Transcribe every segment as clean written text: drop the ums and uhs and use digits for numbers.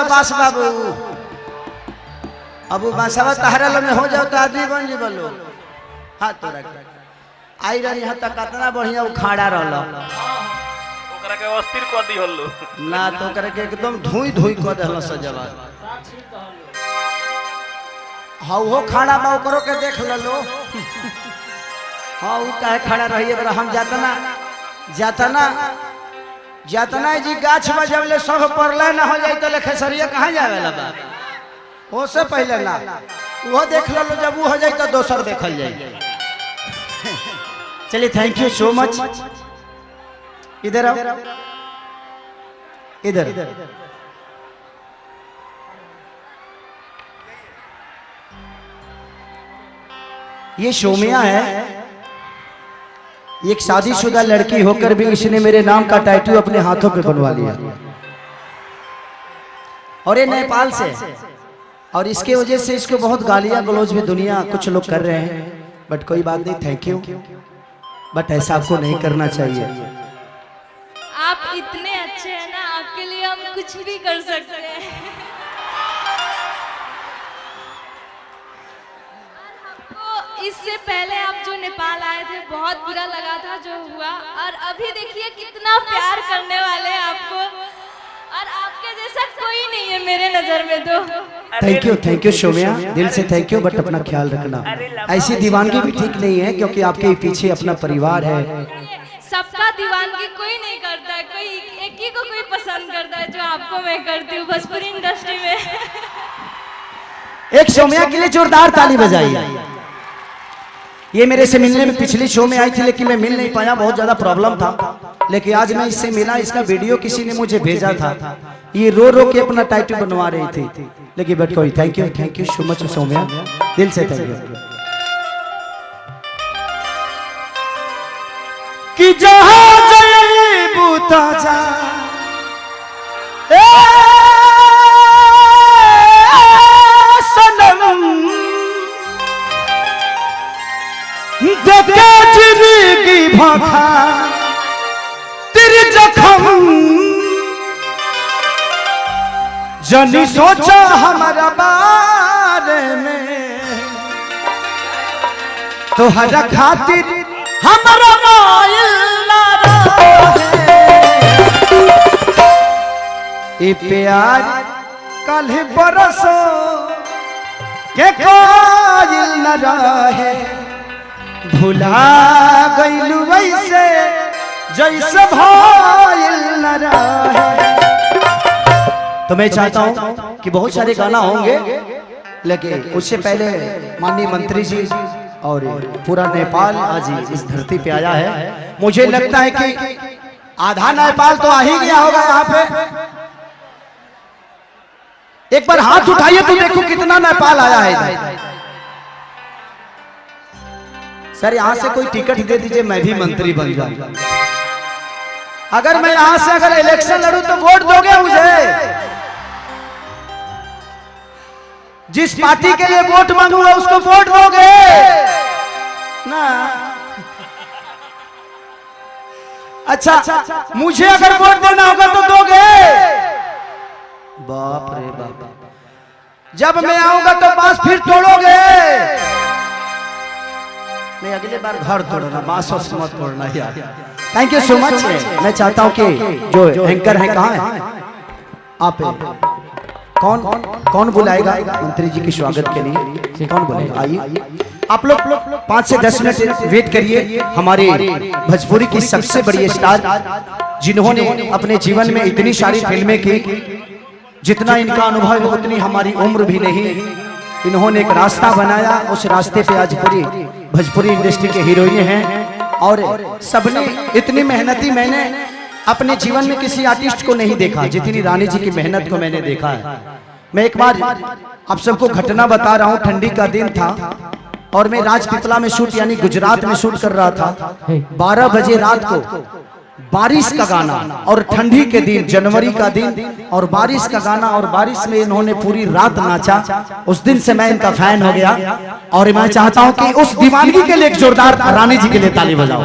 शबाश बाबू। अब बासवा तहरा लो में हो जाओ तो आदमी बन जी बोलो। हाथ तो रख आई रही यहाँ तक कितना बढ़िया उखाड़ा रहलो ओकरा के अस्थिर कर दी हल्लो ना तो करे के एकदम धुई धुई कर देहलो सजवा। हाँ वो खाना बा करो के देख लो। हाँ वो काहे खड़ा रहिए बरा हम जातना जी गाछ बजबले सब परले ना हो जाए तो खेसरिया कहाँ जावे ला बा वो से पहले ना वो देख लो जब वो हो जाए तो दोसर देखल जाए। चलिए थैंक यू सो मच। इधर आओ इधर ये शोमिया है। एक शादीशुदा लड़की होकर भी इसने मेरे नाम का टैटू अपने हाथों पे बनवा लिया और ये नेपाल से। और इसके वजह से इसको बहुत गालियां गलौज भी दुनिया कुछ लोग कर रहे हैं बट कोई बात नहीं थैंक यू। बट ऐसा आपको नहीं करना चाहिए। आप इतने अच्छे हैं ना आपके लिए हम कुछ भी कर सकते हैं। इससे पहले आप जो नेपाल आए थे बहुत बुरा लगा था जो हुआ और अभी देखिए कितना प्यार करने वाले हैं आपको और आपके जैसा कोई नहीं है मेरे नजर में तो। थैंक यू शोमिया दिल से थैंक यू। बट अपना ख्याल रखना ऐसी दीवानगी भी ठीक नहीं है क्योंकि आपके पीछे अपना परिवार है। सबका दीवानगी कोई नहीं करता है कोई एक ही को कोई पसंद करता है जो आपको मैं करती हूँ भोजपुरी इंडस्ट्री में। एक शोमिया के लिए जोरदार ताली बजाइए। ये मेरे से मिलने में पिछली शो में आई थी लेकिन मैं मिल नहीं पाया बहुत ज्यादा प्रॉब्लम था लेकिन आज मैं इससे मिला। इसका वीडियो किसी ने मुझे भेजा था। ये रो रो के अपना टैटू बनवा रही थी लेकिन बट कोई thank you so much Saumya दिल से थैंक यू। कि जहां जय बूता जा जिंदगी भखा तेरी जखम जनी सोचा हमारा बारे में तो हर खातिर हमारा मायल ना रहे। प्यार कल बरसो के कोयल न रहे भुला गइलू वैसे जैसे भइल न रहे। तो मैं चाहता हूं कि बहुत सारे गाना होंगे लेकिन उससे पहले माननीय मंत्री जी और पूरा नेपाल आज इस धरती पे आया है। मुझे लगता है कि आधा नेपाल तो आ ही गया होगा यहाँ पे। एक बार हाथ उठाइए तो देखो कितना नेपाल आया है इधर। सर यहाँ से कोई टिकट दे दीजिए मैं भी मंत्री बन जाऊं। अगर मैं यहाँ से अगर इलेक्शन लड़ूं तो वोट दोगे मुझे? जिस पार्टी के लिए वोट मांगूंगा उसको वोट दोगे ना? अच्छा मुझे अगर वोट देना होगा तो दोगे? बाप रे बाप। जब मैं आऊंगा तो बांस फिर तोड़ोगे? नहीं अगले बार घर तोड़ना बांस मत तोड़ना यार। Thank you so much. मैं चाहता हूं कि जो एंकर है कहाँ है आप कौन बुलाएगा मंत्री जी के स्वागत के लिए? कौन बुलाएगा? आइए आप लोग 5 से 10 मिनट वेट करिए। हमारे भोजपुरी की सबसे बड़ी स्टार जिन्होंने अपने जीवन में इतनी सारी फिल्में की जितना इनका अनुभव है उतनी हमारी उम्र भी नहीं। इन्होंने एक रास्ता बनाया उस रास्ते पे आज पूरी भोजपुरी इंडस्ट्री के हीरोइन हैं और सबने इतनी मेहनती मैंने अपने जीवन में किसी आर्टिस्ट को नहीं देखा जितनी रानी जी की मेहनत को मैंने देखा है। मैं एक बार आप सबको घटना बता रहा हूँ। ठंडी का दिन था और मैं राजपिपला में शूट यानी गुजरात में शूट कर रहा था। 12 बजे रात को बारिश का गाना और ठंडी के दिन जनवरी का दिन और बारिश का गाना और बारिश में इन्होंने पूरी रात नाचा। उस दिन से मैं इनका फैन हो गया और मैं चाहता हूं कि उस दीवानगी के लिए एक जोरदार रानी जी के लिए ताली बजाओ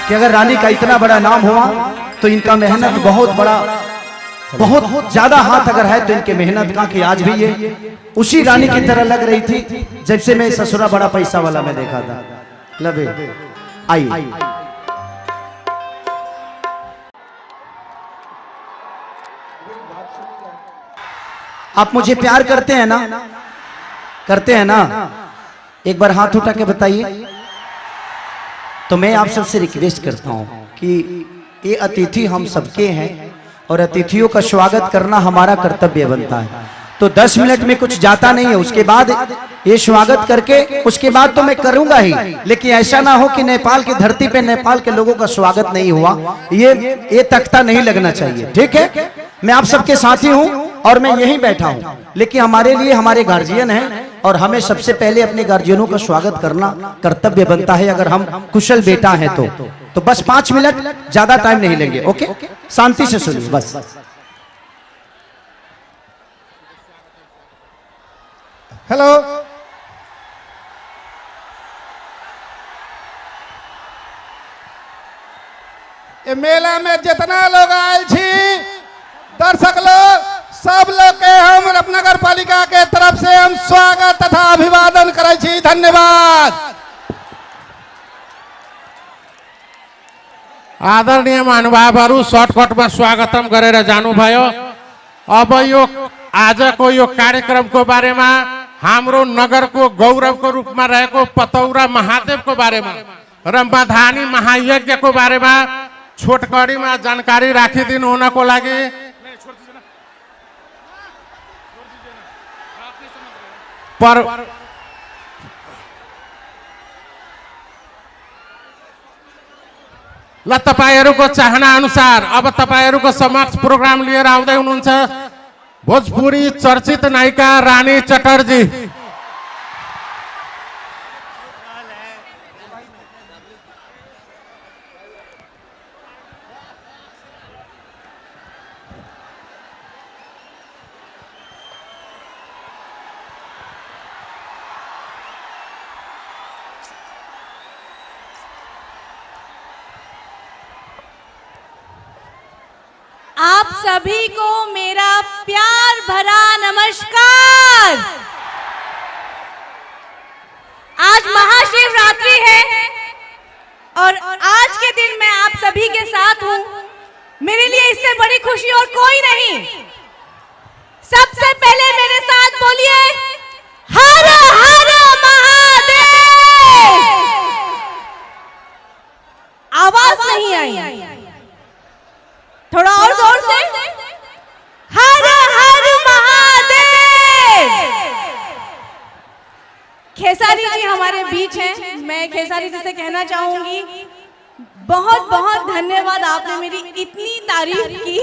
कि अगर रानी का इतना बड़ा नाम हुआ तो इनका मेहनत बहुत बड़ा बहुत ज्यादा हाथ अगर है तो इनके मेहनत का कि आज भी ये उसी रानी की तरह लग रही थी जैसे मैं ससुरा बड़ा पैसा वाला में देखा था। लवे आइए। आप मुझे प्यार करते हैं ना? करते हैं ना? एक बार हाथ उठा के बताइए। तो मैं आप सबसे रिक्वेस्ट करता हूं कि ये अतिथि हम सबके हैं और अतिथियों का स्वागत करना हमारा कर्तव्य बनता है। तो 10 मिनट में कुछ जाता नहीं है, उसके बाद ये स्वागत करके उसके बाद तो मैं करूंगा ही, लेकिन ऐसा ना हो कि नेपाल की धरती पे नेपाल के लोगों का स्वागत नहीं हुआ, ये तख्ता नहीं लगना चाहिए। ठीक है, मैं आप सबके साथी हूं और मैं यहीं बैठा हूं, लेकिन हमारे लिए हमारे गार्जियन हैं और हमें सबसे पहले अपने गार्जियनों का स्वागत करना कर्तव्य बनता है अगर हम कुशल बेटा हैं तो बस 5 मिनट, ज्यादा टाइम नहीं लेंगे। ओके, शांति से सुनिए बस। हेलो, ये मेला में जितना लोग आयल छी दर्शक लोग सब लोग के हम नगर पालिका के तरफ से हम स्वागत तथा अभिवादन करे छी। धन्यवाद। आदरणीय महानुभावहरू, सर्टकट में स्वागतम गरेर जानुभयो। अब यो आजको यो कार्यक्रमको बारेमा हाम्रो नगरको गौरवको रूपमा रहेको पतौरा महादेवको बारेमा र मधानी महायज्ञको बारेमा छोटकरीमा जानकारी राखिदिनु हुनको लागि ल तपाईहरुको चाहना अनुसार अब तपाईहरुको समक्ष प्रोग्राम लिएर आउँदै हुनुहुन्छ भोजपुरी चर्चित नायिका रानी चटर्जी। आप सभी को मेरा प्यार भरा नमस्कार। आज महाशिवरात्रि है और आज के दिन मैं आप सभी के साथ हूं। मेरे लिए इससे बड़ी खुशी और कोई नहीं। सबसे पहले मेरे साथ बोलिए हर हर महादेव। आवाज नहीं आई, थोड़ा और जोर से। हर हर महादेव। खेसारी जी हमारे बीच हैं। मैं खेसारी जी से कहना चाहूंगी बहुत बहुत धन्यवाद, आपने मेरी इतनी तारीफ की।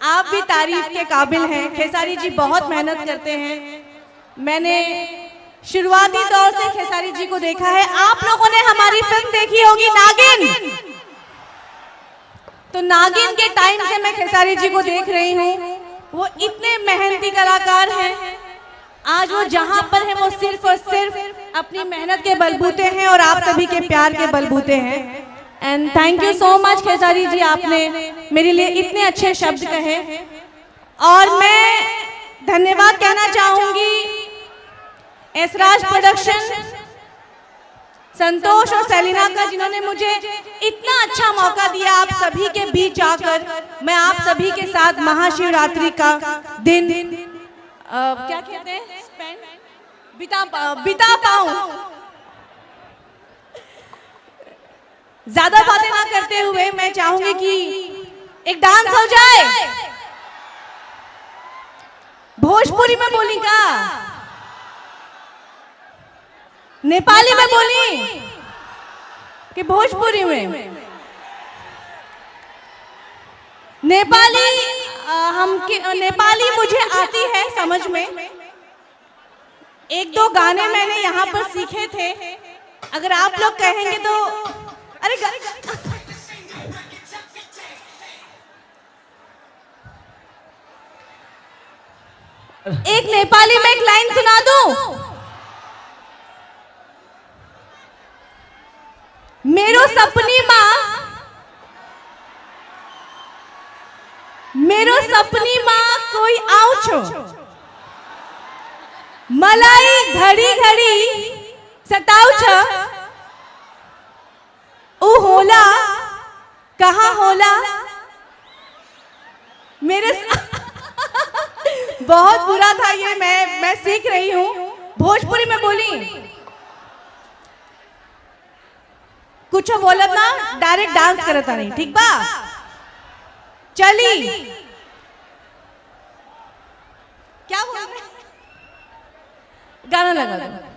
आप भी तारीफ के काबिल हैं। खेसारी जी बहुत मेहनत करते हैं। मैंने शुरुआती दौर से खेसारी जी को देखा है। आप लोगों ने हमारी फिल्म देखी होगी नागिन, तो नागिन के टाइम से मैं खेसारी जी को देख रही हूँ। वो इतने मेहनती कलाकार हैं। आज वो जहाँ पर हैं वो सिर्फ और सिर्फ अपनी मेहनत के बलबूते हैं और आप सभी के प्यार के बलबूते हैं। And thank you so much Khesari ji, आपने मेरे लिए इतने अच्छे शब्द कहे। और मैं धन्यवाद कहना चाहूंगी एसराज प्रोडक्शन, संतोष और सेलिना का, जिन्होंने मुझे इतना अच्छा मौका दिया आप सभी के बीच आकर मैं आप सभी के साथ महाशिवरात्रि का दिन क्या कहते हैं बिता पाऊं। ज्यादा बातें ना करते हुए मैं चाहूंगी कि एक डांस हो जाए। भोजपुरी में बोली का, नेपाली में बोली कि भोजपुरी में? नेपाली नेपाली मुझे आती है समझ में। एक दो गाने मैंने यहाँ पर सीखे थे। अगर आप लोग कहेंगे तो अरे एक नेपाली में एक लाइन सुना दूं। मेरो सपनी आओ छो मलाई घड़ी घड़ी सताऊ छ ओ होला कहाँ होला मेरे बहुत बुरा था ये, मैं सीख रही हूँ। भोजपुरी में बोली कुछ बोलत ना, डायरेक्ट डांस करता नहीं, ठीक बा? चली क्या बोल रहे? गाना लगा दो।